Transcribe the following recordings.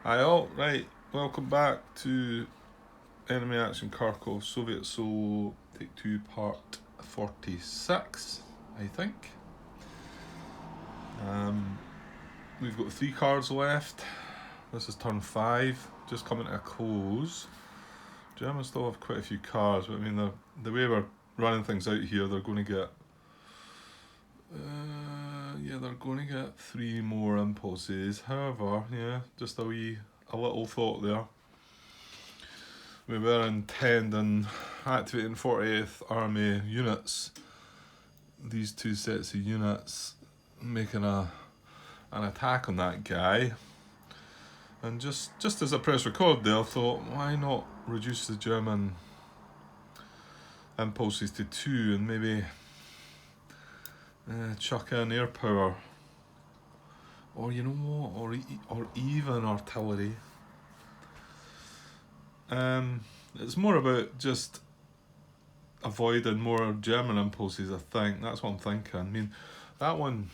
Hi all, right, welcome back to Enemy Action Kharkov Soviet Soul Take 2 Part 46, I think. We've got 3 cards left. This is turn 5, just coming to a close. Germans still have quite a few cards, but I mean, the way we're running things out here, they're going to get... they're going to get 3 more impulses. However, just a little thought there. We were intending activating 40th Army units. These 2 sets of units making an attack on that guy. And just as I press record there, I thought, why not reduce the German impulses to 2 and maybe chuck in air power. Or you know what, or even artillery. It's more about just avoiding more German impulses, I think. That's what I'm thinking. I mean, that one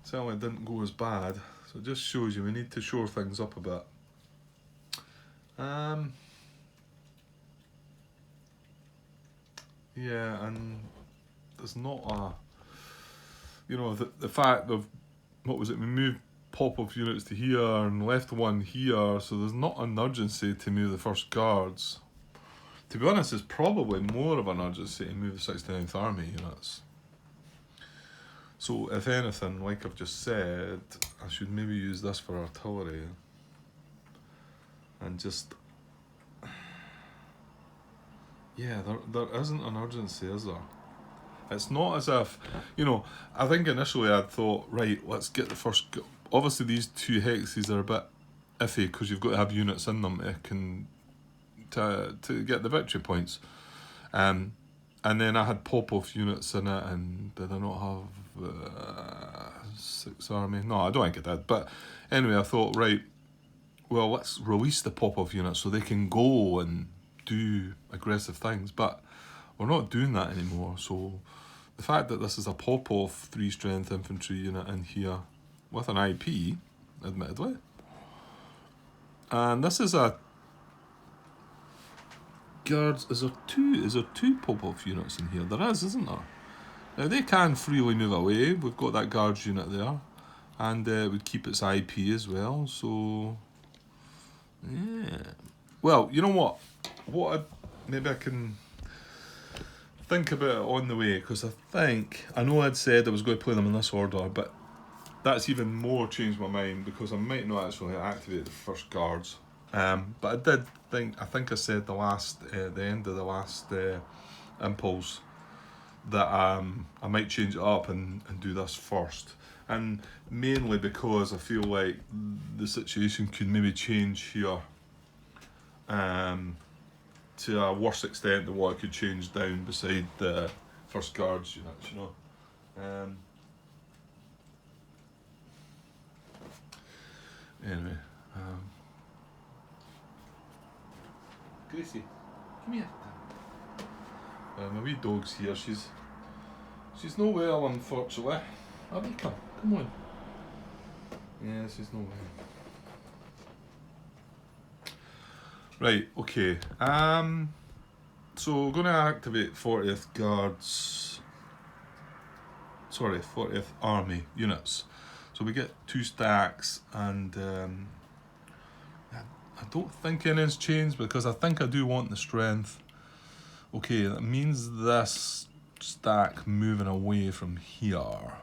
certainly didn't go as bad, so it just shows you we need to shore things up a bit. And there's not a... the fact of, what was it, we moved Popov units to here and left one here, so there's not an urgency to move the first guards. To be honest, it's probably more of an urgency to move the 69th Army units. So if anything, like I've just said, I should maybe use this for artillery. And just... Yeah, there isn't an urgency, is there? It's not as if, I think initially I'd thought, right, let's get the first... Obviously these 2 hexes are a bit iffy because you've got to have units in them to get the victory points. And then I had Popov units in it, and did I not have 6th Army? No, I don't think I did. But anyway, I thought, right, well, let's release the Popov units so they can go and do aggressive things. But we're not doing that anymore. So the fact that this is a Popov 3 strength infantry unit in here with an IP, admittedly, and this is a guards. Is there two Popov units in here? There is, isn't there? Now they can freely move away. We've got that guards unit there, and it would keep its IP as well. So yeah. Well, you know what? Maybe I can think about it on the way, because I know I'd said I was going to play them in this order, but that's even more changed my mind because I might not actually activate the first guards. But I did think I said the end of the last impulse that I might change it up and do this first, and mainly because I feel like the situation could maybe change here to a worse extent than what I could change down beside the first guards units, Anyway, Gracie, come here. My wee dog's here. She's no well, unfortunately. Abby, come on. Yeah, she's no well. Right, okay. So we're going to activate 40th Guards. Sorry, 40th Army units. So we get 2 stacks, and I don't think anything's changed because I think I do want the strength. Okay, that means this stack moving away from here.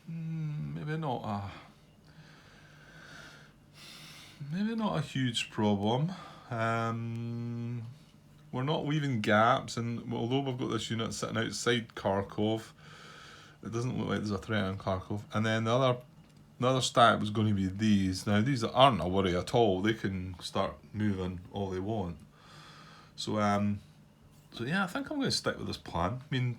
Maybe not a huge problem. We're not leaving gaps, and although we've got this unit sitting outside Kharkov, it doesn't look like there's a threat in Kharkov. And then the other stack was going to be these. Now these aren't a worry at all. They can start moving all they want. So yeah, I think I'm going to stick with this plan. I mean,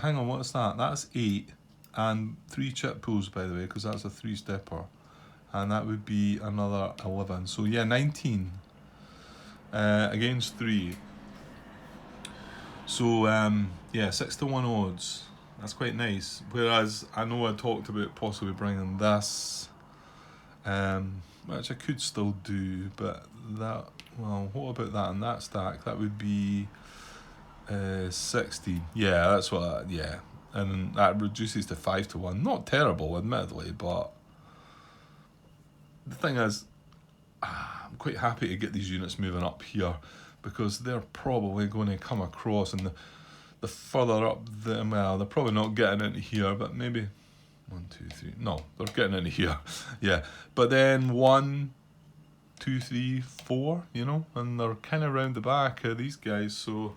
hang on, what is that? That's 8 and 3 chip pools, by the way, because that's a 3-stepper. And that would be another 11. So yeah, 19 against 3. So 6-1 odds. That's quite nice. Whereas I know I talked about possibly bringing this which I could still do, but that, well, what about that in that stack? That would be 60. Yeah, that's what, yeah. And that reduces to 5 to 1. Not terrible, admittedly, but the thing is, I'm quite happy to get these units moving up here because they're probably going to come across, and the further up, well, they're probably not getting into here, but maybe 1, 2, 3. No, they're getting into here. Yeah, but then 1, 2, 3, 4, you know, and they're kind of round the back of these guys. So,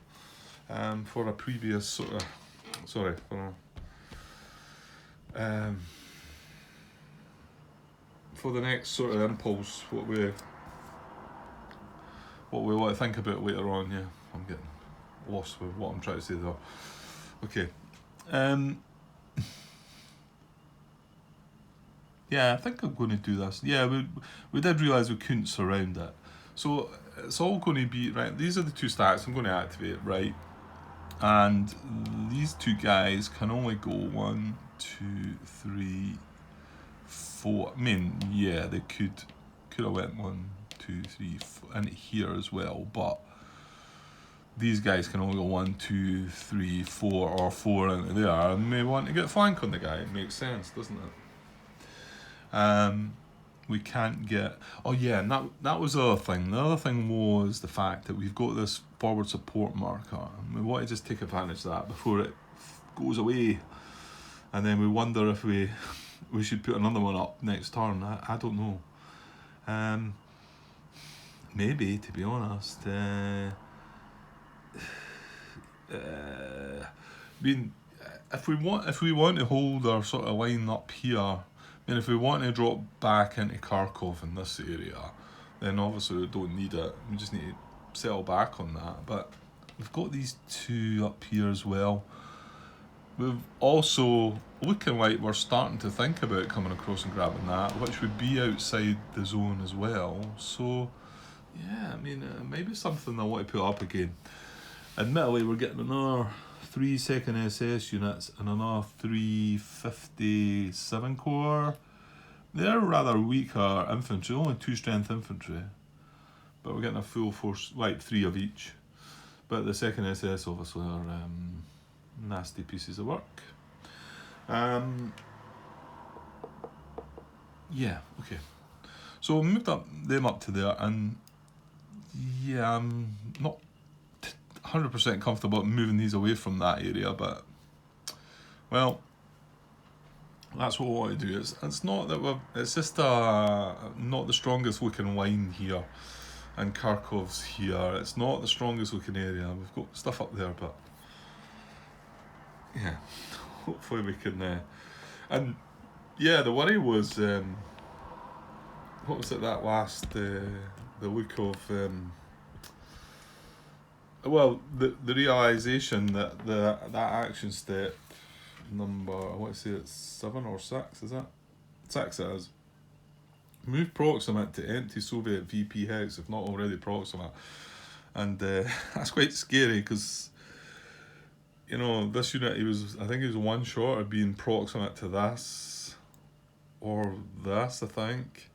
for a previous sort of, sorry, for the next sort of impulse, what we want to think about later on. Yeah, I'm getting lost with what I'm trying to say there. Okay. Yeah, I think I'm going to do this. Yeah, we did realise we couldn't surround it. So it's all going to be, right, these are the 2 stacks I'm going to activate, right? And these 2 guys can only go 1, 2, 3, 4. I mean, yeah, they could have went 1, 2, 3, 4 into here as well, but these guys can only go 1, 2, 3, 4, or 4 into there, and we want to get flank on the guy. It makes sense, doesn't it? We can't get. Oh yeah, and that was the other thing. The other thing was the fact that we've got this forward support marker, and we want to just take advantage of that before it goes away, and then we wonder if we should put another one up next turn. I don't know. Maybe, to be honest. I mean, if we want to hold our sort of line up here. I mean, if we want to drop back into Kharkov in this area, then obviously we don't need it. We just need to settle back on that. But we've got these 2 up here as well. We've also looking like we're starting to think about coming across and grabbing that, which would be outside the zone as well. So, yeah, I mean, maybe something I want to put up again. Admittedly, we're getting another 3 second SS units and another 3 57 core. They're rather weaker infantry, only 2 strength infantry, but we're getting a full force, like 3 of each. But the second SS obviously are nasty pieces of work. Yeah, okay. So we moved them up to there, and yeah, I'm not 100% comfortable moving these away from that area, but well, that's what we want to do. It's not that it's just not the strongest looking line here, and Kharkov's here. It's not the strongest looking area. We've got stuff up there, but yeah, hopefully we can. And yeah, the worry was what was it that last the look of. Well, the realisation that that action step number, I want to say it's 7 or 6, is it? 6 it is. Move proximate to empty Soviet VP hex if not already proximate. And that's quite scary because, you know, this unit, I think he was 1 short of being proximate to this. Or this, I think.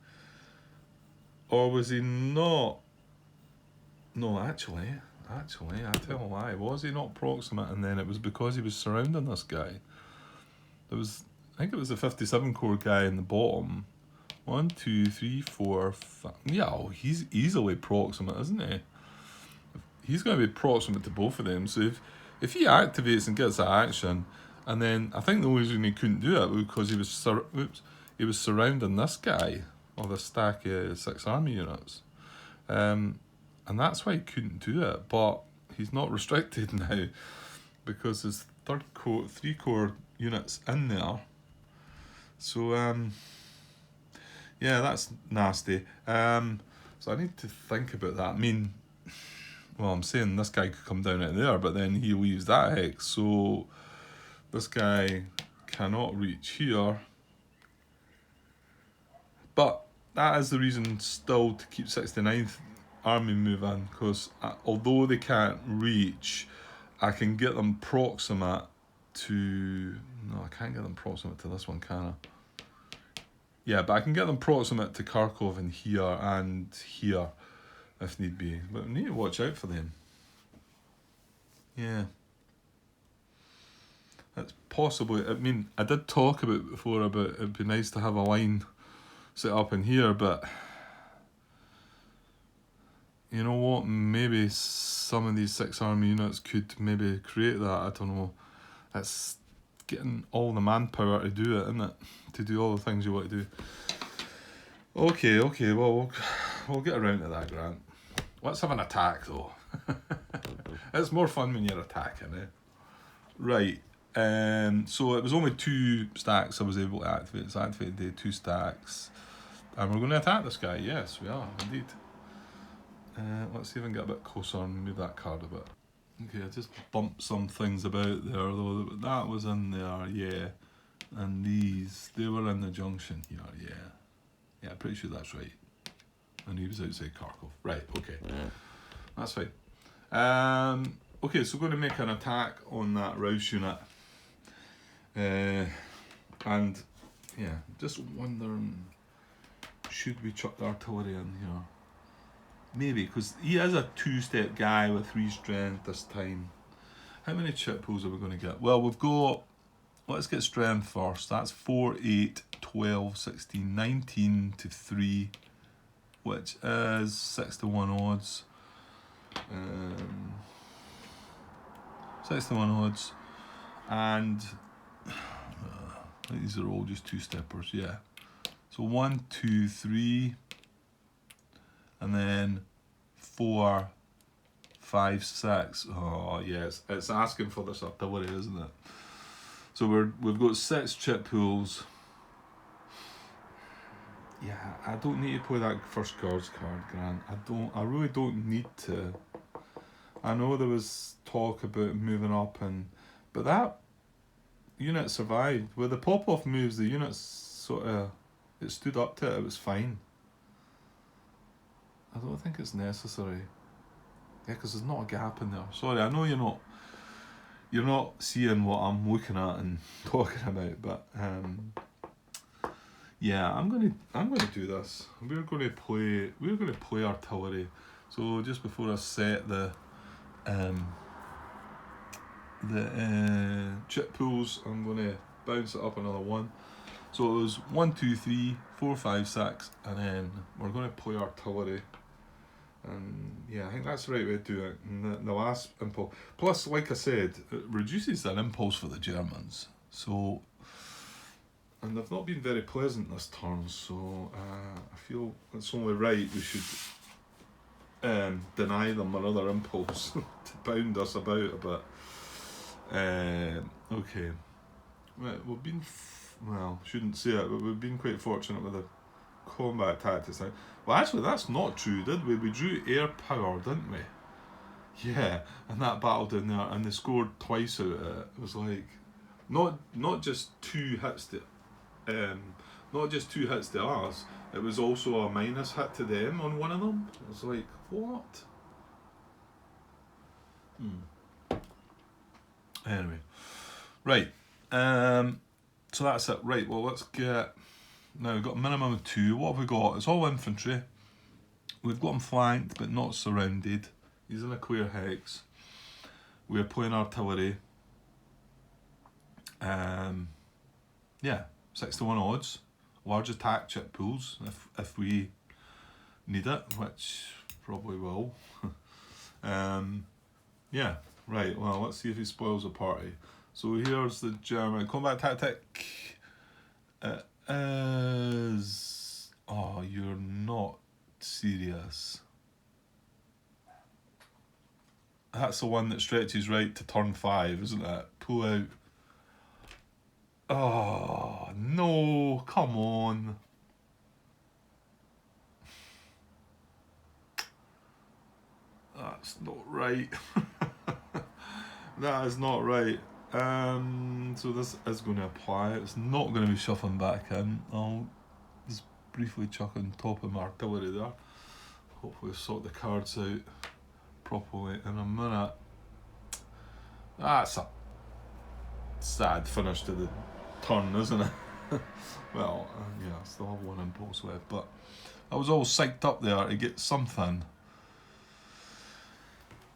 Or was he not? No, actually, I tell a lie. Was he not proximate, and then it was because he was surrounding this guy? I think it was the 57 core guy in the bottom. 1, 2, 3, 4, 5. Yeah, he's easily proximate, isn't he? He's going to be proximate to both of them. So if he activates and gets that action, and then I think the only reason he couldn't do it was because he was surrounding this guy, or the stack of 6 army units. And that's why he couldn't do it, but he's not restricted now because there's 3 core units in there. So yeah, that's nasty. So I need to think about that. I mean, well, I'm saying this guy could come down out there, but then he leaves that hex, so this guy cannot reach here. But that is the reason still to keep 69th army moving, because although they can't reach, I can get them proximate to. No, I can't get them proximate to this one, can I? Yeah, but I can get them proximate to Kharkov and here if need be. But we need to watch out for them. Yeah. It's possibly, I mean, I did talk about before about it'd be nice to have a line set up in here, but you know what, maybe some of these 6 army units could maybe create that, I don't know. It's getting all the manpower to do it, isn't it? To do all the things you want to do. Okay, well, we'll get around to that, Grant. Let's have an attack, though. It's more fun when you're attacking, eh? Right, so it was only 2 stacks I was able to activate, so I activated 2 stacks. And we're going to attack this guy, yes, we are, indeed. Let's see if I can get a bit closer and move that card a bit. Okay, I just bumped some things about there, though. That was in there, yeah. And these, they were in the junction here, yeah. Yeah, I'm pretty sure that's right. And he was outside Kharkov. Right, okay. That's fine. Okay, so we're going to make an attack on that Rouse unit. And, yeah, just wondering, should we chuck the artillery in here? Maybe, because he is a 2-step guy with 3 strength this time. How many chip pulls are we going to get? Well, we've got, let's get strength first. That's 4, 8, 12, 16, 19 to 3, which is 6 to 1 odds. 6 to 1 odds. And these are all just 2-steppers, yeah. So 1, 2, 3. And then 4, 5, 6. Oh yes, it's asking for this artillery, isn't it? So we've got 6 chip pools. Yeah, I don't need to play that first guards card, Grant. I really don't need to. I know there was talk about moving up but that unit survived. With the pop-off moves, the unit sort of, it stood up to it, it was fine. I don't think it's necessary. Yeah, because there's not a gap in there. Sorry, I know you're not seeing what I'm looking at and talking about, but yeah, I'm gonna do this. We're gonna play artillery. So just before I set the chip pools, I'm gonna bounce it up another 1. So it was 1, 2, 3, 4, 5, 6, and then we're gonna play artillery. And yeah, I think that's the right way to do it. And the last impulse, plus, like I said, it reduces that impulse for the Germans. So, and they've not been very pleasant this turn. So I feel it's only right we should deny them another impulse to pound us about a bit. Okay, right, we've been well, shouldn't say it, but we've been quite fortunate with the combat tactics now. Well, actually, that's not true, did we? We drew air power, didn't we? Yeah, and that battle down there, and they scored twice out of it. It was like, not just 2 hits to, not just 2 hits to us. It was also a minus hit to them on one of them. It was like, what? Anyway, right. So that's it. Right. Well, let's get. Now we've got a minimum of 2. What have we got? It's all infantry. We've got them flanked but not surrounded. He's in a clear hex. We're playing artillery. Yeah, 6 to 1 odds. Large attack chip pools if we need it, which probably will. Yeah, right. Well, let's see if he spoils the party. So here's the German combat tactic. Is... Oh, you're not serious. That's the one that stretches right to turn 5, isn't it? Pull out. Oh, no, come on. That's not right. That is not right. So this is going to apply. It's not going to be shuffling back in. I'll just briefly chuck on top of my artillery there. Hopefully sort the cards out properly in a minute. That's a sad finish to the turn, isn't it? Well, yeah, I still have one impulse left, but I was all psyched up there to get something.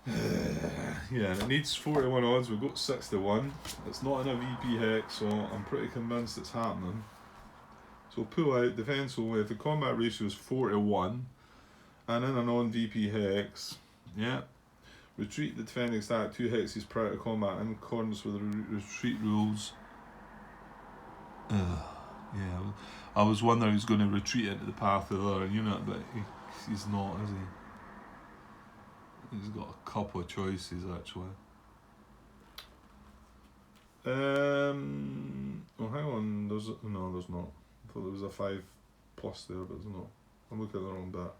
Yeah, and it needs 41 odds. We've got 61. It's not in a VP hex, so I'm pretty convinced it's happening. So pull out, defense only. If the combat ratio is 4-1, and in a non-VP hex, yeah, retreat the defending stat 2 hexes prior to combat in accordance with the retreat rules. Yeah, I was wondering he's going to retreat into the path of the other unit, but he's not, is he? He's got a couple of choices actually. Oh, hang on. There's not. I thought there was a 5+ there, but there's not. I'm looking at the wrong bit.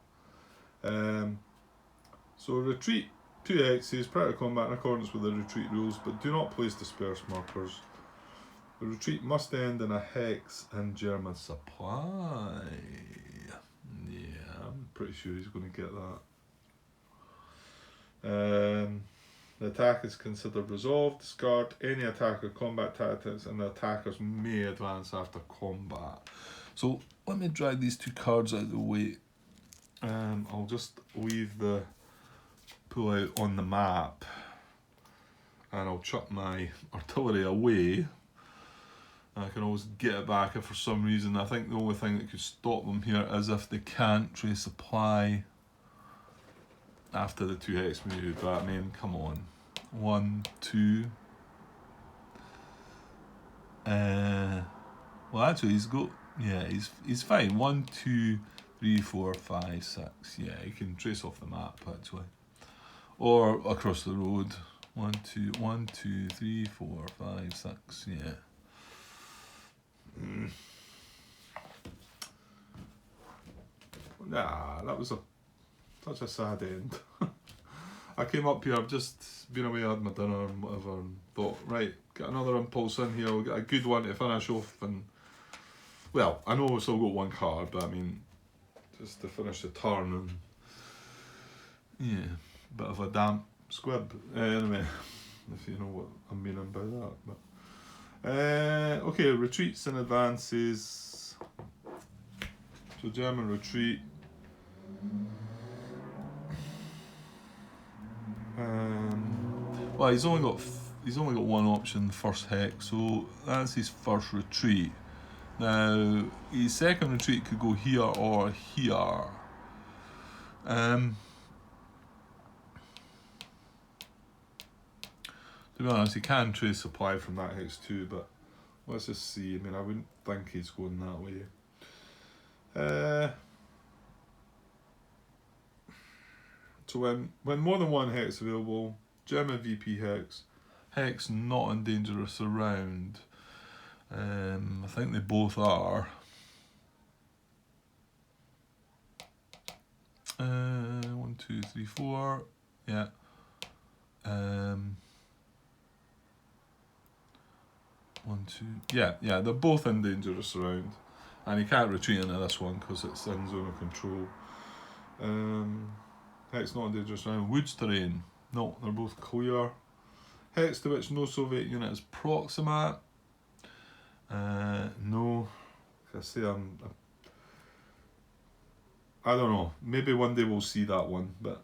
So retreat 2 hexes prior to combat in accordance with the retreat rules, but do not place disperse markers. The retreat must end in a hex and German supply. Yeah, I'm pretty sure he's going to get that. The attack is considered resolved. Discard any attack or combat tactics, and the attackers may advance after combat. So let me drag these 2 cards out of the way. I'll just leave the pull out on the map, and I'll chuck my artillery away. I can always get it back if for some reason. I think the only thing that could stop them here is if they can't trace supply after the 2 hex move. But I mean, come on. 1, 2. Well, actually, he's got. Yeah, he's fine. 1, 2, 3, 4, 5, 6. Yeah, he can trace off the map actually, or across the road. 1, 2, 3, 4, 5, 6. Yeah. Nah, that was such a sad end. I came up here, I've just been away, had my dinner and whatever, and thought, right, get another impulse in here, we'll get a good one to finish off. And well, I know we've still got 1 card, but I mean, just to finish the turn, and yeah, bit of a damp squib. Anyway, if you know what I mean by that. But okay, retreats and advances. So German retreat. Well, he's only got 1 option, first hex, so that's his first retreat. Now his second retreat could go here or here. To be honest, he can trace supply from that hex too, but let's just see. I mean, I wouldn't think he's going that way. So when more than 1 hex available, German VP hex not in dangerous around. I think they both are. 1, 2, 3, 4. Yeah. 1, 2. Yeah, they're both in dangerous around, and he can't retreat into this one because it's in zone of control. Hex not in dangerous around. Woods terrain. No, they're both clear. Hex to which no Soviet unit is proximate. No. Like I say, I don't know. Maybe one day we'll see that one. But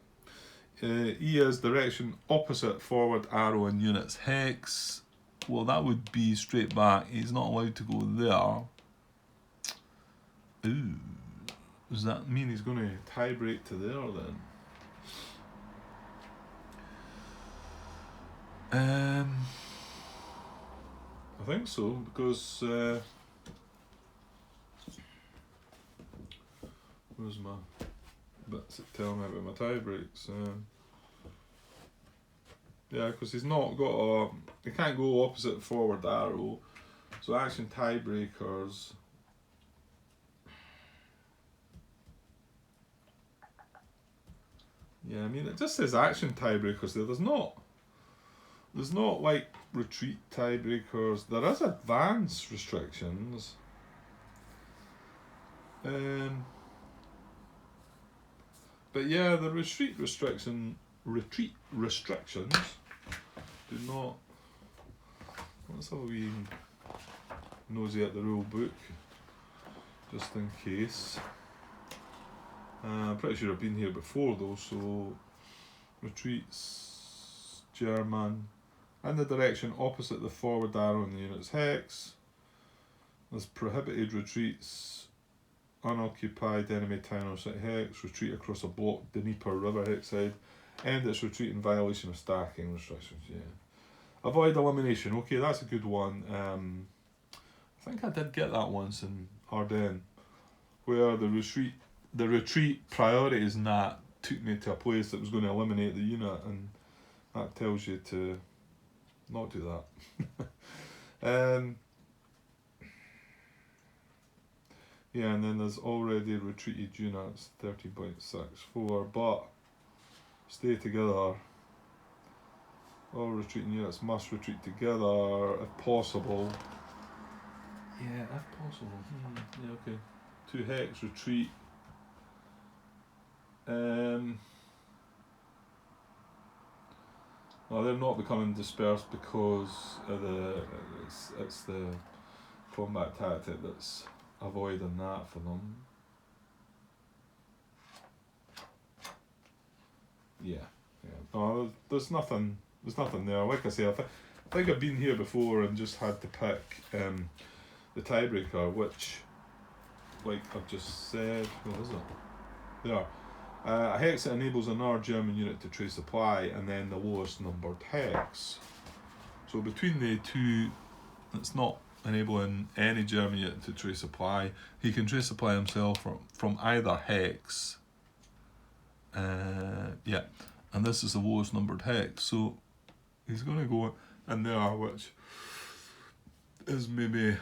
E is direction opposite forward arrow in units. Hex. Well, that would be straight back. He's not allowed to go there. Ooh. Does that mean he's going to tie break to there then? I think so, because where's my bits that tell me about my tie breaks? Yeah, because he's not got he can't go opposite forward arrow, so action tiebreakers. Yeah, I mean it just says action tiebreakers there. There's not like retreat tiebreakers. There is advance restrictions. But yeah, the retreat restrictions do not. Let's have a wee nosy at the rule book, just in case. I'm pretty sure I've been here before though, so retreats, German, in the direction opposite the forward arrow in the unit's hex. There's prohibited retreats, unoccupied enemy town or city hex, retreat across a blocked Dnieper River hex side, end its retreat in violation of stacking restrictions, yeah. Avoid elimination, okay, that's a good one. I think I did get that once in Ardennes, where the retreat priorities and that took me to a place that was going to eliminate the unit, and that tells you to not do that. Yeah, and then there's already retreated units, 13.64, but stay together. All retreating units must retreat together if possible. Yeah, if possible. Yeah, okay. 2 hex retreat. Well, they're not becoming dispersed because of it's the combat tactic that's avoiding that for them. Yeah. No, there's nothing there. Like I say, I think I've been here before and just had to pick the tiebreaker, which, like I've just said, what is it? There. A hex that enables another German unit to trade supply, and then the lowest numbered hex. So between the two, it's not enabling any German unit to trade supply. He can trade supply himself from either hex. Yeah, and this is the lowest numbered hex. So he's going to go in there, which is maybe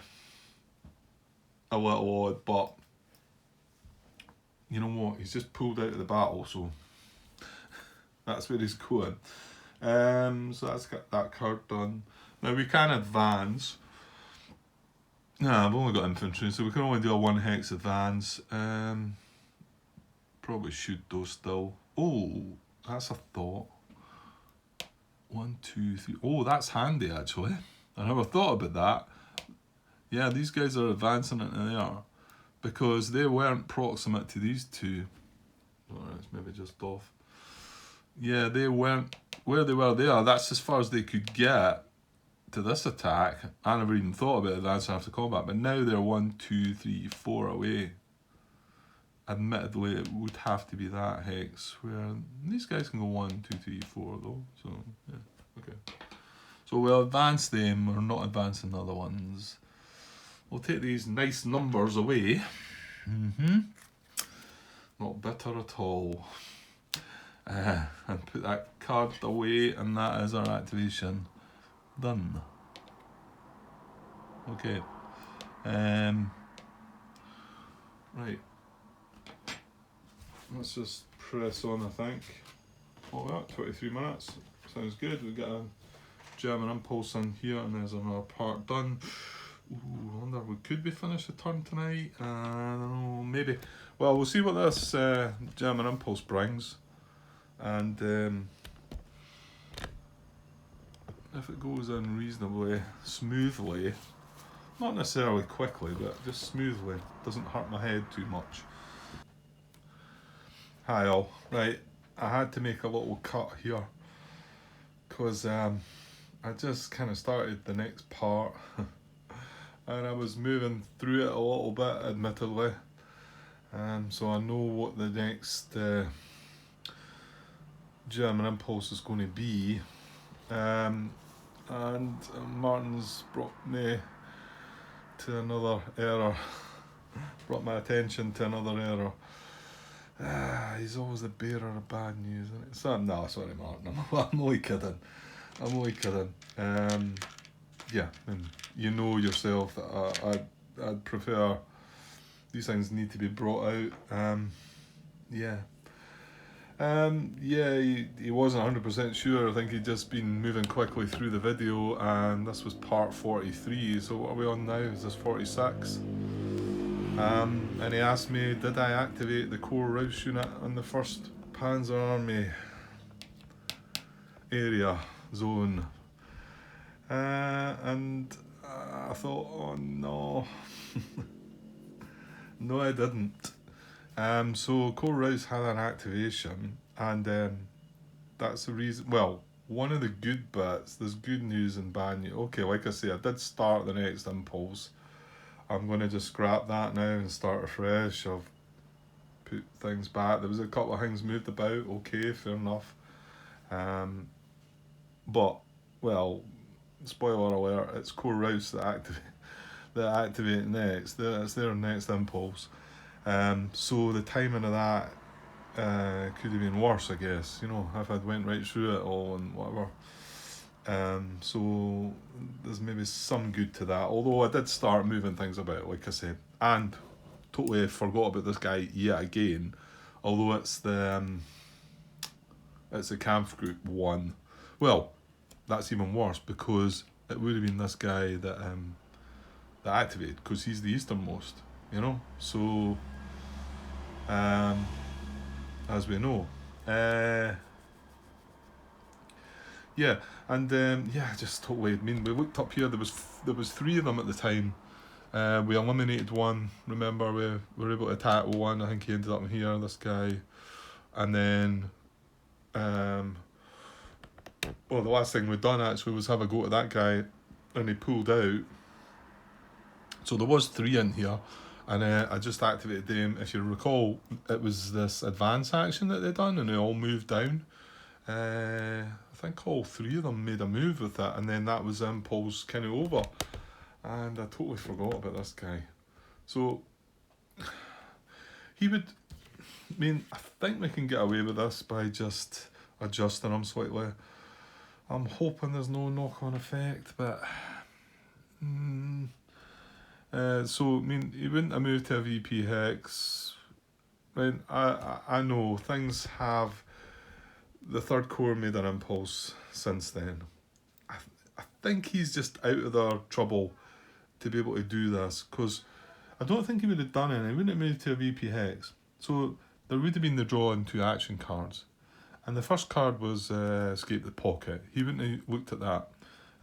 a little odd, but you know what, he's just pulled out of the battle, so that's where he's going. So that's got that card done. Now we can advance. Nah, I've only got infantry, so we can only do a 1 hex advance. Probably should though still. Oh, that's a thought. 1, 2, 3. Oh, that's handy actually. I never thought about that. Yeah, these guys are advancing into there because they weren't proximate to these two. Alright, it's maybe just off. Yeah, they weren't where they were there. That's as far as they could get to this attack. I never even thought about advancing after combat, but now they're 1, 2, 3, 4 away. Admittedly, it would have to be that hex where these guys can go 1, 2, 3, 4 though. So yeah, okay. So we'll advance them. We're not advancing the other ones. We'll take these nice numbers away. Not bitter at all. And put that card away, and that is our activation done. Okay. Right. Let's just press on, I think. Oh, that 23 minutes. Sounds good. We've got a German impulse in here, and there's another part done. Ooh, I wonder, could we finish the turn tonight? I don't know, maybe. Well, we'll see what this German impulse brings. And if it goes in reasonably smoothly, not necessarily quickly, but just smoothly, doesn't hurt my head too much. Hi all. Right, I had to make a little cut here because I just kind of started the next part and I was moving through it a little bit, admittedly, so I know what the next German impulse is going to be, and Martin's brought me to another error, brought my attention to another error. He's always the bearer of bad news, isn't he? So, no, sorry Martin, I'm only kidding. Yeah, and you know yourself that I'd prefer these things need to be brought out. Yeah, he wasn't 100% sure. I think he'd just been moving quickly through the video, and this was part 43. So what are we on now? Is this 46? And he asked me, did I activate the core Rouse unit on the 1st Panzer Army area zone? And I thought, oh no. No, I didn't. So Core Rouse had an activation, and that's the reason. Well, one of the good bits, there's good news and bad news. Okay, like I say, I did start the next impulse. I'm going to just scrap that now and start afresh. I've put things back. There was a couple of things moved about. Okay, fair enough. But, well, spoiler alert, it's Core Rouse that activate next. That's their next impulse. So the timing of that could have been worse, I guess. You know, if I'd went right through it all and whatever. So there's maybe some good to that. Although I did start moving things about, like I said, and totally forgot about this guy yet again. Although it's the Kampf Group 1. Well, that's even worse because it would have been this guy that activated because he's the easternmost. You know, so as we know. Yeah, and just totally. I mean, we looked up here. There was 3 of them at the time. We eliminated one. Remember, we were able to tackle one. I think he ended up in here. This guy, and then, the last thing we'd done actually was have a go at that guy, and he pulled out. So there was 3 in here, and I just activated them. If you recall, it was this advance action that they done, and they all moved down. I think all 3 of them made a move with that, and then that was impulse kind of over. And I totally forgot about this guy. So he would. I mean, I think we can get away with this by just adjusting him slightly. I'm hoping there's no knock-on effect, but. So I mean, he wouldn't have moved to a VP hex. I mean, I know things have. The third core made an impulse since then. I think he's just out of their trouble to be able to do this, because I don't think he would have done it. He wouldn't have moved to a VP hex. So there would have been the draw in 2 action cards. And the first card was Escape the Pocket. He wouldn't have looked at that.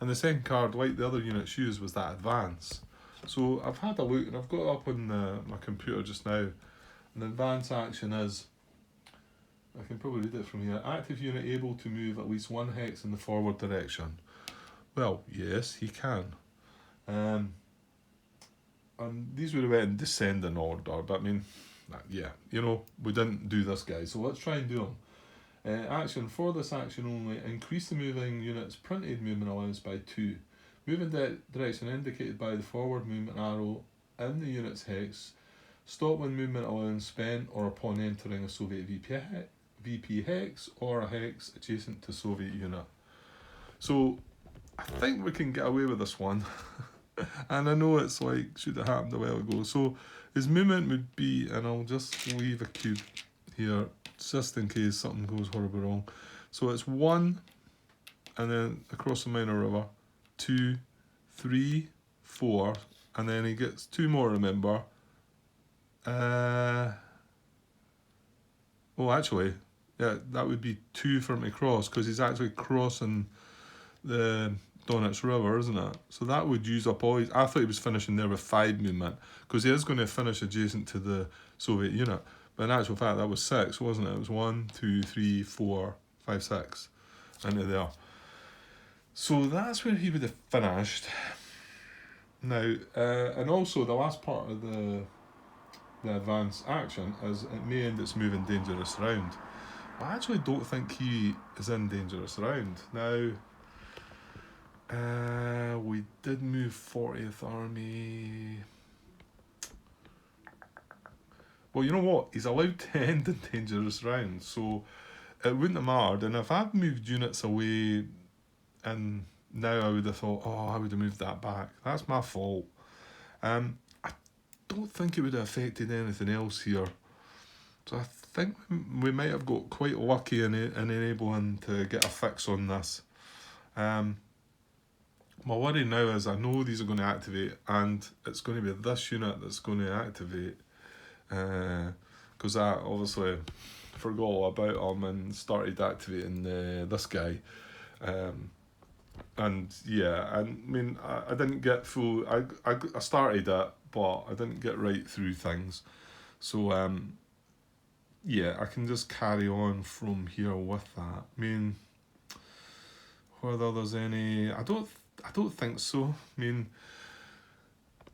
And the second card, like the other units used, was that Advance. So I've had a look, and I've got it up on my computer just now. And the advance action is, I can probably read it from here. Active unit able to move at least 1 hex in the forward direction. Well, yes, he can. And these would have been in descending order, but I mean, yeah, you know, we didn't do this guy, so let's try and do them. Action, for this action only, increase the moving unit's printed movement allowance by 2. Moving direction indicated by the forward movement arrow in the unit's hex. Stop when movement allowance spent or upon entering a Soviet VP hex or a hex adjacent to Soviet unit. So I think we can get away with this one. And I know it's like, should have happened a while ago. So his movement would be, and I'll just leave a cube here just in case something goes horribly wrong. So it's 1, and then across the minor river, 2, 3, 4, and then he gets 2 more, remember. Actually, yeah, that would be 2 for him to cross, because he's actually crossing the Donetsk River, isn't it? So that would use up all his. I thought he was finishing there with 5 movement, because he is going to finish adjacent to the Soviet unit. But in actual fact, that was 6, wasn't it? It was 1, 2, 3, 4, 5, 6 into there. So that's where he would have finished. Now, and also the last part of the advance action is it may end its move in dangerous round. I actually don't think he is in dangerous round. Now, we did move 40th Army. Well, you know what? He's allowed to end in dangerous round, so it wouldn't have mattered. And if I'd moved units away, and now I would have thought, oh, I would have moved that back. That's my fault. I don't think it would have affected anything else here. So I think we might have got quite lucky in enabling to get a fix on this. My worry now is I know these are going to activate, and it's going to be this unit that's going to activate, because I obviously forgot all about them and started activating this guy. And yeah, I mean, I didn't get full. I started it, but I didn't get right through things. So yeah, I can just carry on from here with that. I mean, whether there's any, I don't think so. I mean,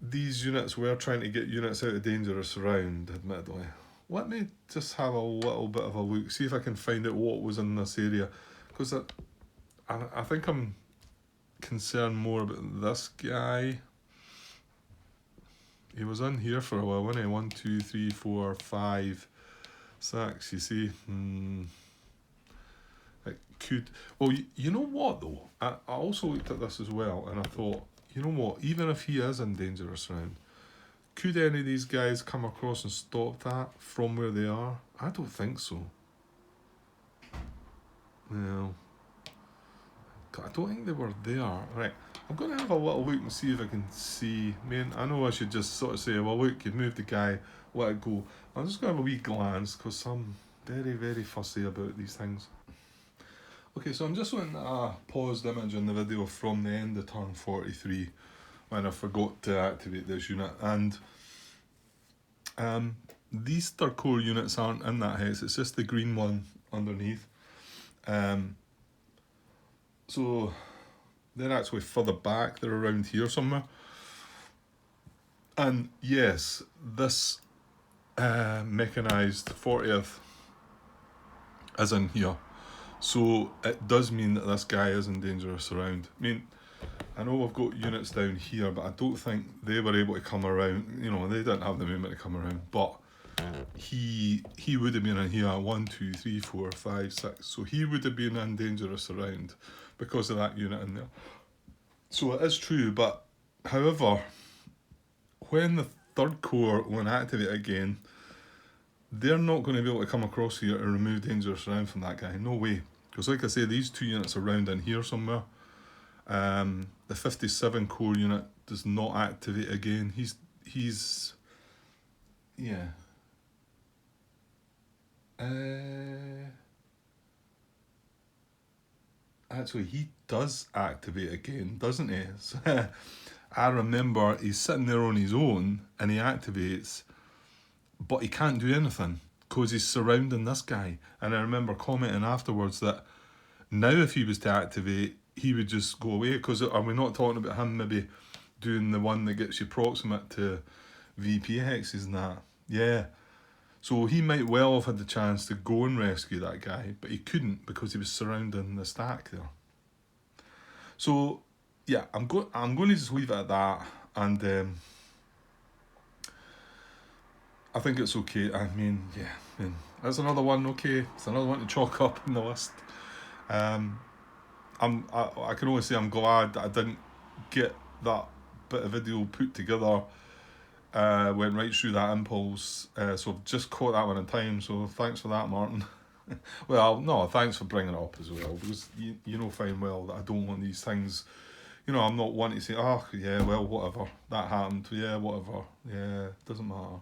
these units were trying to get units out of dangerous surround, admittedly. Let me just have a little bit of a look, see if I can find out what was in this area, because I think I'm concerned more about this guy. He was in here for a while, wasn't he? 1, 2, 3, 4, 5, 6. You see, it could. Well, you know what though? I also looked at this as well, and I thought, you know what? Even if he is in dangerous round, could any of these guys come across and stop that from where they are? I don't think so. No, I don't think they were there. Right, I'm going to have a little look and see if I can see. I mean, I know I should just sort of say, well, look, you've moved the guy, let it go. I'm just going to have a wee glance because I'm very, very fussy about these things. Okay, so I'm just on a paused image in the video from the end of turn 43 when I forgot to activate this unit, and these third core units aren't in that hex, it's just the green one underneath. So they're actually further back, they're around here somewhere. And yes, this mechanised 40th is in here. So it does mean that this guy is in dangerous surround. I mean, I know we've got units down here, but I don't think they were able to come around. You know, they didn't have the movement to come around. But he would have been in here 1, 2, 3, 4, 5, 6. So he would have been in dangerous surround because of that unit in there. So it is true, but however, when the third core will activate again, they're not going to be able to come across here and remove dangerous surround from that guy. No way. Because like I say, these two units are round in here somewhere. The 57 core unit does not activate again. He's yeah. Actually, he does activate again, doesn't he? So, I remember he's sitting there on his own and he activates, but he can't do anything because he's surrounding this guy. And I remember commenting afterwards that now if he was to activate, he would just go away. Because are we not talking about him maybe doing the one that gets you proximate to VP hexes and that? Yeah. So he might well have had the chance to go and rescue that guy, but he couldn't because he was surrounding the stack there. So yeah, I'm going to just leave it at that, and I think it's okay. I mean, yeah, that's another one. Okay, it's another one to chalk up in the list. I can only say I'm glad that I didn't get that bit of video put together. Went right through that impulse, so I've just caught that one in time. So thanks for that, Martin. Well, no, thanks for bringing it up as well, because you know fine well that I don't want these things. You know, I'm not wanting to say, oh yeah, well whatever, that happened. Yeah, whatever. Yeah, it doesn't matter.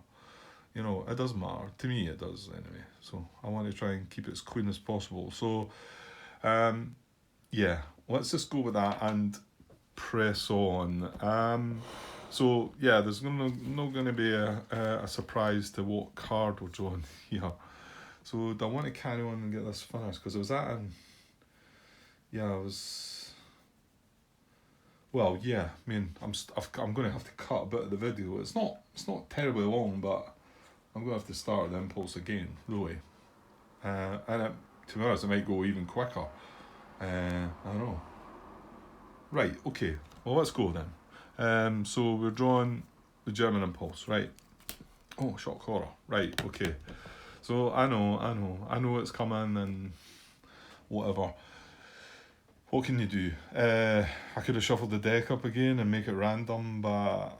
You know, it does matter to me. It does anyway. So I want to try and keep it as clean as possible. So, yeah, let's just go with that and press on. So yeah, there's not going to be a surprise to what card we're drawing here. So I want to carry on and get this finished because I was at yeah, I was. Well, yeah. I mean, I'm going to have to cut a bit of the video. It's not terribly long, but I'm going to have to start the impulse again, really. And to be honest, it might go even quicker. I don't know. Right. Okay. Well, let's go then. So we're drawing the German impulse, right? Oh, shock horror. Right. Okay. So I know it's coming and whatever. What can you do? I could have shuffled the deck up again and make it random, but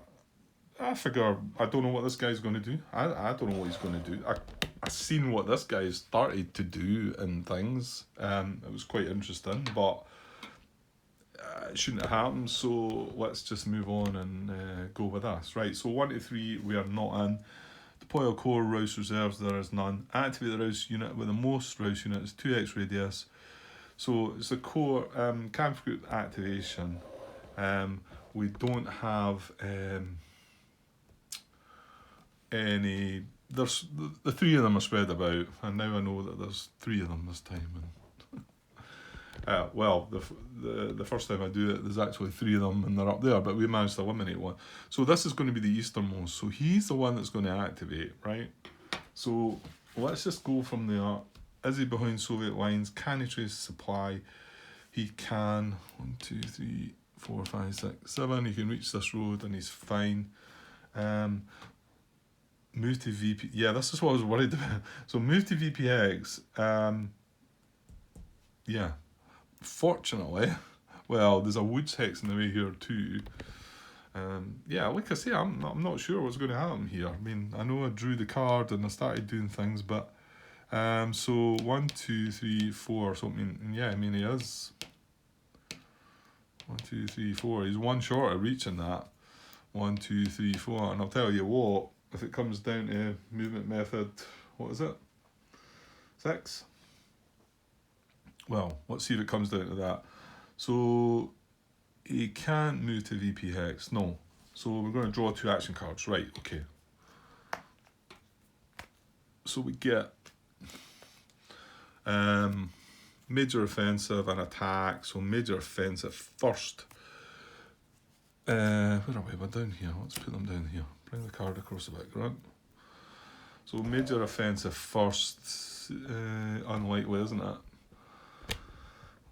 I figure I don't know what this guy's going to do. I don't know what he's going to do. I seen what this guy started to do and things. It was quite interesting, but it shouldn't have happened. So let's just move on and go with this. Right. So 1 to 3 we are not in. Deploy a core Rouse reserves. There is none. Activate the Rouse unit with the most Rouse units. 2x radius. So it's the core camp group activation. We don't have any. There's the three of them are spread about, and now I know that there's three of them this time. And well, the first time I do it, there's actually three of them, and they're up there, but we managed to eliminate one. So this is going to be the easternmost. So he's the one that's going to activate, right? So let's just go from there. Is he behind Soviet lines? Can he trace supply? He can. 1, 2, 3, 4, 5, 6, 7. He can reach this road and he's fine. Move to VP. Yeah, this is what I was worried about. So move to VPX. Yeah. Fortunately, well, there's a woods hex in the way here too. Yeah, like I say, I'm not sure what's going to happen here. I mean, I know I drew the card and I started doing things, but so 1, 2, 3, 4. So I mean, yeah, I mean he is 1, 2, 3, 4. He's one short of reaching that. 1, 2, 3, 4. And I'll tell you what, if it comes down to movement method, what is it? 6. Well, let's see if it comes down to that. So he can't move to VP hex. No. So we're going to draw 2 action cards. Right, okay. So we get major offensive and attack. So major offensive first. Where are we? We're down here. Let's put them down here. Bring the card across the background. So major offensive first. Unlikely, isn't it?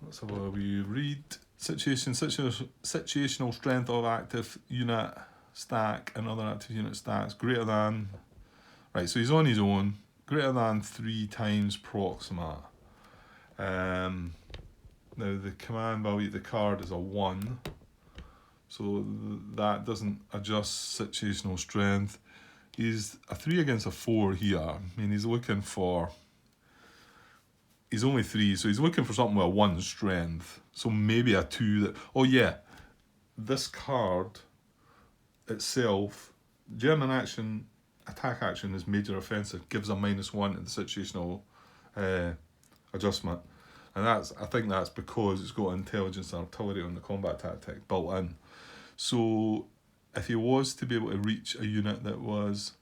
Let's have a wee read. Situational strength of active unit stack and other active unit stacks greater than. Right, so he's on his own. Greater than 3 times proxima. Now the command value of the card is a 1. So that doesn't adjust situational strength. He's a 3 against a 4 here. I mean, he's looking for. He's only 3, so he's looking for something with a 1 strength. So maybe a 2 that. Oh yeah, this card itself, German action, attack action is major offensive, gives a -1 in the situational adjustment. And I think that's because it's got intelligence and artillery on the combat tactic built in. So if he was to be able to reach a unit that was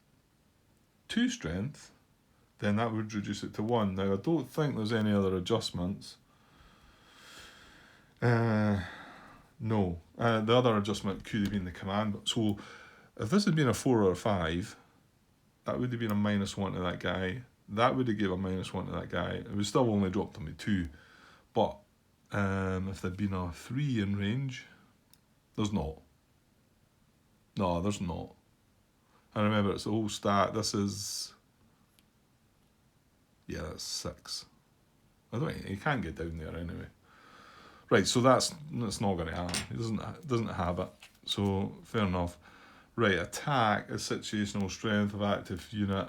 2 strength, then that would reduce it to 1. Now I don't think there's any other adjustments. No. The other adjustment could have been the command. So if this had been a 4 or a 5, that would have been a -1 to that guy. That would have given a -1 to that guy. It would still only dropped him to 2. But if there'd been a 3 in range, there's not. No, there's not. And remember, it's the whole stat. This is. Yeah, that's 6. I don't think he can't get down there anyway. Right, so that's not going to happen. He doesn't have it. So fair enough. Right, attack is situational strength of active unit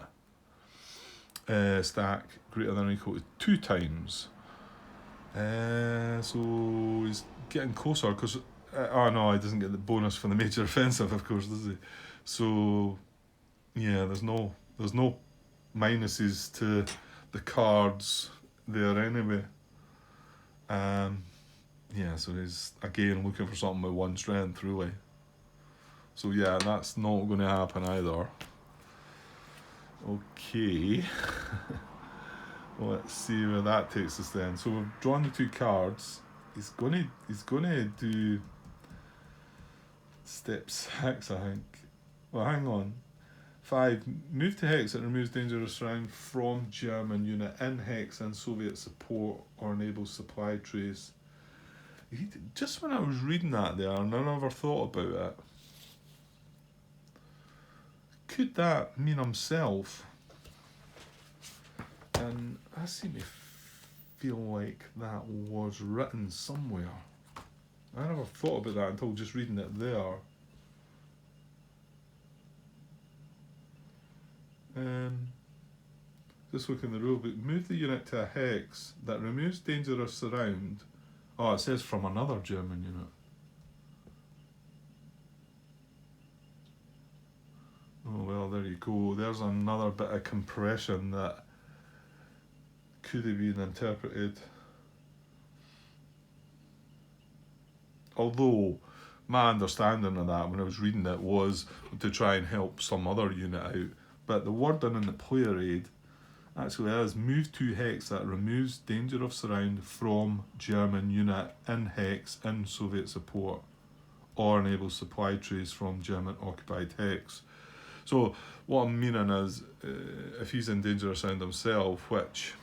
stack greater than or equal to 2 times. So he's getting closer because oh no, he doesn't get the bonus for the major offensive, of course, does he? So yeah, there's no minuses to the cards there anyway. Yeah, so he's again looking for something with 1 strength, really. So yeah, that's not going to happen either. Okay. Let's see where that takes us then. So we've drawn the 2 cards. He's gonna do step 6, I think. Well, hang on. 5. Move to hex that removes dangerous round from German unit in hex and Soviet support or enables supply trace. Just when I was reading that there, and I never thought about it. Could that mean himself? And I seem to feel like that was written somewhere. I never thought about that until just reading it there. Just looking at the rulebook. Move the unit to a hex that removes dangerous surround. Oh, it says from another German unit. Oh well, there you go. There's another bit of compression that could have been interpreted. Although my understanding of that when I was reading it was to try and help some other unit out. But the wording in the player aid actually is move 2 hex that removes danger of surround from German unit in hex in Soviet support or enables supply trays from German occupied hex. So what I'm meaning is if he's in danger of surround himself, which,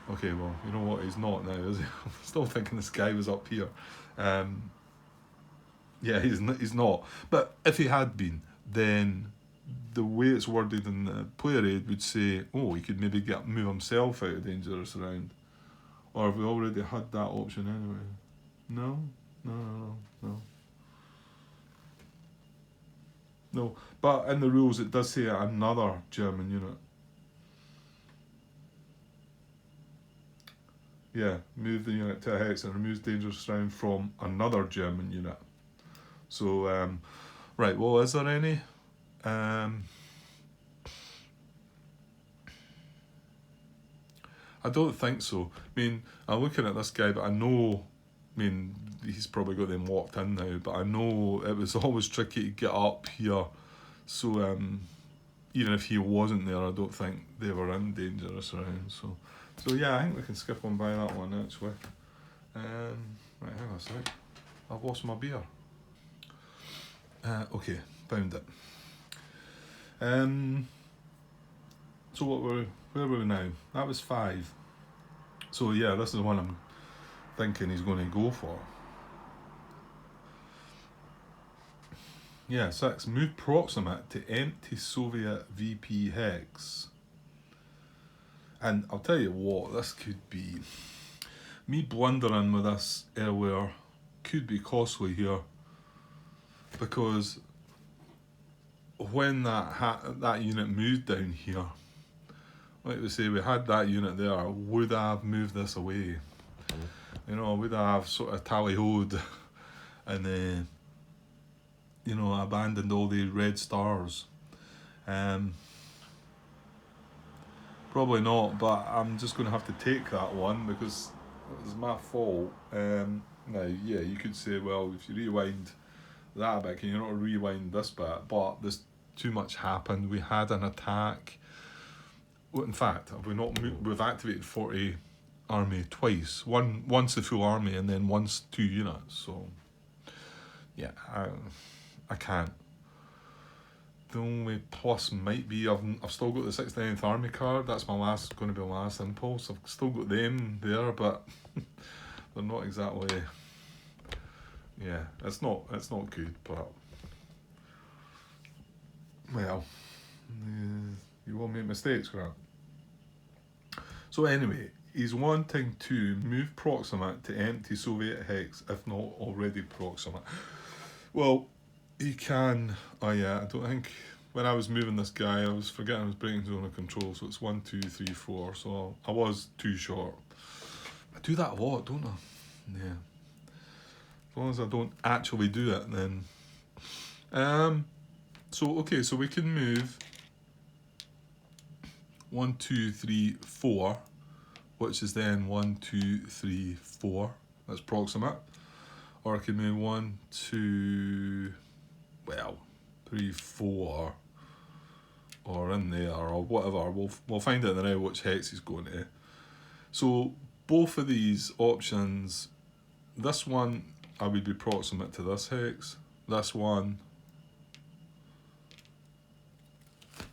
okay, well, you know what, he's not now, is he? I'm still thinking this guy was up here. Yeah, he's not. But if he had been, then the way it's worded in the player aid would say, oh, he could maybe move himself out of dangerous round. Or have we already had that option anyway? No? No. No. But in the rules it does say another German unit. Yeah, move the unit to a hex and removes dangerous round from another German unit. So, right, well, is there any? I don't think so. I mean, I'm looking at this guy, but I know, I mean, he's probably got them locked in now, but I know it was always tricky to get up here. So, even if he wasn't there, I don't think they were in dangerous round. So yeah, I think we can skip on by that one, actually. Right, hang on a sec. I've lost my beer. Okay, found it. So where were we now? That was 5. So yeah, this is the one I'm thinking he's going to go for. Yeah, 6. Move proximate to empty Soviet VP hex. And I'll tell you what, this could be... Me blundering with this earlier could be costly here. Because when that unit moved down here, like we say, we had that unit there, would I have moved this away? You know, would I have sort of tally-hoed and, you know, abandoned all the red stars? Probably not, but I'm just going to have to take that one because it was my fault. Now, yeah, you could say, well, if you rewind that bit, can you not rewind this bit? But there's too much happened. We had an attack. Well, in fact, we've activated 40 army twice. Once the full army and then once 2 units. So, yeah, I can't. The only plus might be I've still got the 69th Army card. That's going to be my last impulse. I've still got them there, but they're not exactly. Yeah, it's not good, but well, you will make mistakes, Grant. So anyway, he's wanting to move proximate to empty Soviet hex, if not already proximate. Well, he can. Oh yeah, I don't think when I was moving this guy, I was forgetting his braking zone of control. So it's 1, 2, 3, 4. So I was too short. I do that a lot, don't I? Yeah. As long as I don't actually do it, then. So okay, so we can move 1, 2, 3, 4, which is then 1, 2, 3, 4. That's proximate. Or I can move 1, 2, 3, 4, or in there, or whatever. We'll find out now which hex he's going to. So both of these options, this one I would be proximate to this hex. This one,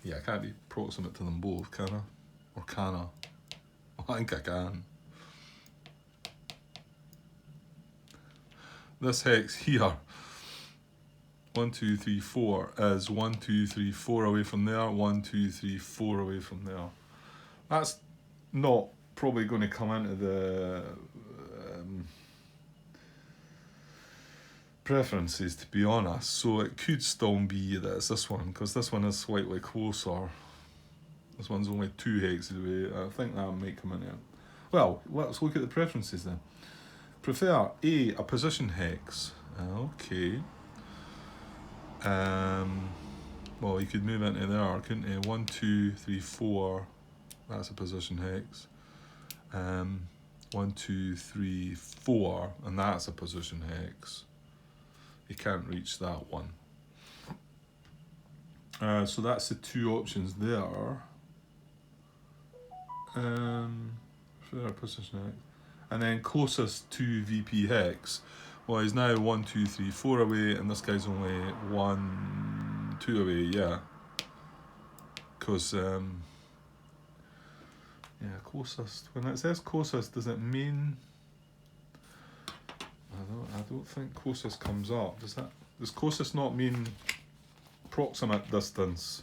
yeah, I can't be proximate to them both, can I? Or can I? I think I can. This hex here, 1, 2, 3, 4, is 1, 2, 3, 4 away from there, 1, 2, 3, 4 away from there. That's not probably going to come into the preferences, to be honest, so it could still be that it's this one, because this one is slightly closer. This one's only 2 hexes away. I think that might come in it. Well, let's look at the preferences then. Prefer a position hex. Okay. Well, you could move into there, couldn't you? 1, 2, 3, 4. That's a position hex. 1, 2, 3, 4, and that's a position hex. You can't reach that one. So that's the two options there. For position hex. And then closest to VP hex. Well, he's now 1, 2, 3, 4 away, and this guy's only 1, 2 away, yeah. Because, closest. When it says closest, does it mean... I don't think closest comes up. Does closest not mean proximate distance?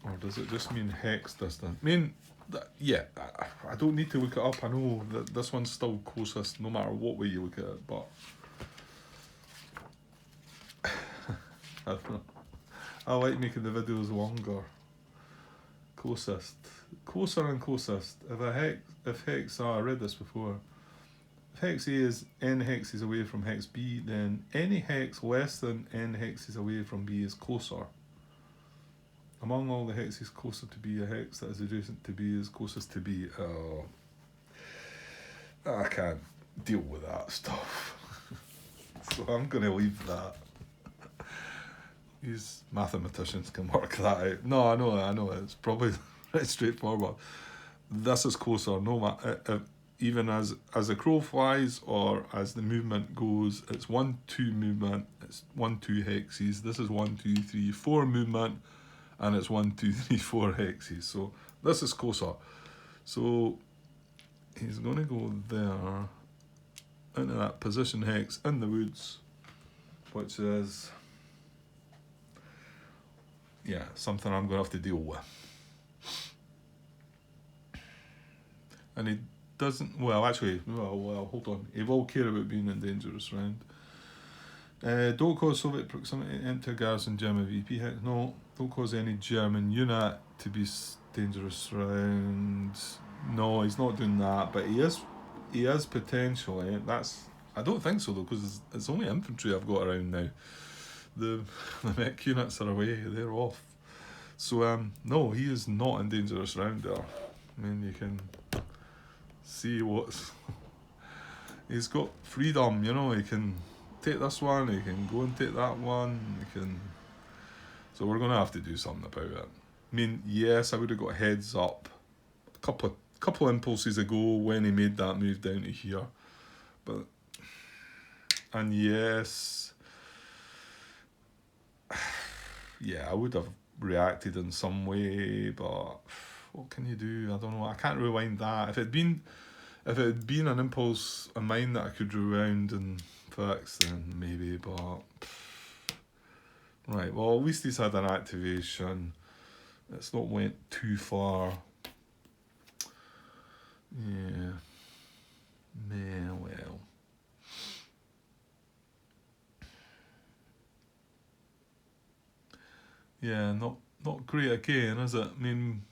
Or does it just mean hex distance? I don't need to look it up. I know that this one's still closest no matter what way you look at it, but I don't know. I like making the videos longer. Closest. Closer and closest. If hex I read this before. If hex A is n hexes away from hex B, then any hex less than n hexes away from B is closer. Among all the hexes closer to B, a hex that is adjacent to B is closest to B. Oh, I can't deal with that stuff. So I'm going to leave that. These mathematicians can work that out. No, I know. It's probably pretty straightforward. This is closer, no matter, even as the crow flies or as the movement goes. It's 1, 2 movement. It's 1, 2 hexes. This is 1, 2, 3, 4 movement. And it's 1, 2, 3, 4 hexes. So this is closer. So he's going to go there into that position hex in the woods, which is, something I'm going to have to deal with. And he doesn't, hold on. He will care about being in dangerous round. Don't cause Soviet proximity into garrison German VP hex. No, don't cause any German unit to be dangerous round. No, he's not doing that, but he is potentially. I don't think so though, because it's only infantry I've got around now. The mech units are away, they're off. So no, he is not in dangerous round there. I mean, you can see he's got freedom, he can take this one, he can go and take that one, so we're going to have to do something about it. I mean, yes, I would have got heads up a couple impulses ago when he made that move down to here, and yes, I would have reacted in some way, but what can you do? I don't know. I can't rewind that. If it had been an impulse of mine that I could rewound and fix, then maybe, but right, well, at least he's had an activation. It's not went too far. Well. Yeah, not great again, is it? I mean,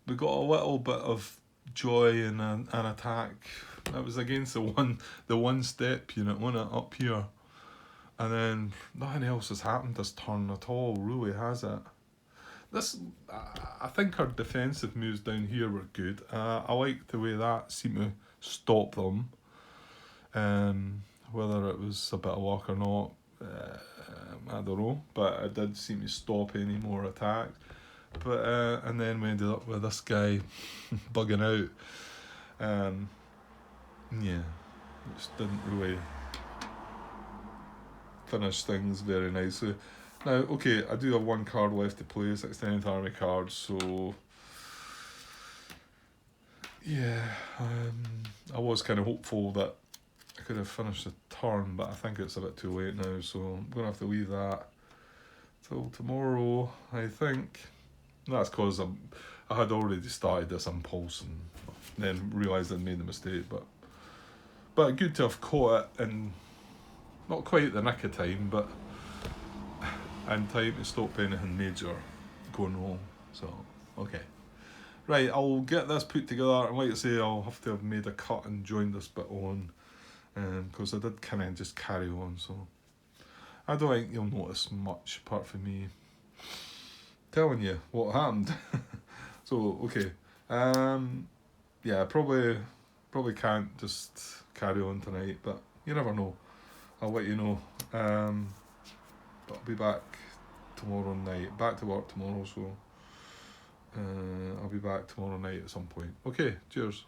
we got a little bit of joy in an attack. That was against the one step unit, wasn't it, up here? And then nothing else has happened this turn at all, really, has it? I think our defensive moves down here were good. I like the way that seemed to stop them. Whether it was a bit of luck or not, I don't know. But it did seem to stop any more attacks. But and then we ended up with this guy bugging out. Which didn't really finish things very nicely. Now, okay, I do have one card left to play, 16th Army card, so I was kind of hopeful that I could have finished the turn, but I think it's a bit too late now, so I'm going to have to leave that till tomorrow, I think. That's because I had already started this impulse and then realised I'd made the mistake, but good to have caught it in not quite the nick of time, but in time to stop anything major going wrong. So, okay. Right, I'll get this put together, and like I say, I'll have to have made a cut and joined this bit on, because I did kind of just carry on, so I don't think you'll notice much apart from me telling you what happened. So, okay, Yeah, probably can't just carry on tonight, but you never know. I'll let you know. But I'll be back tomorrow night. Back to work tomorrow, so I'll be back tomorrow night at some point. Okay, cheers.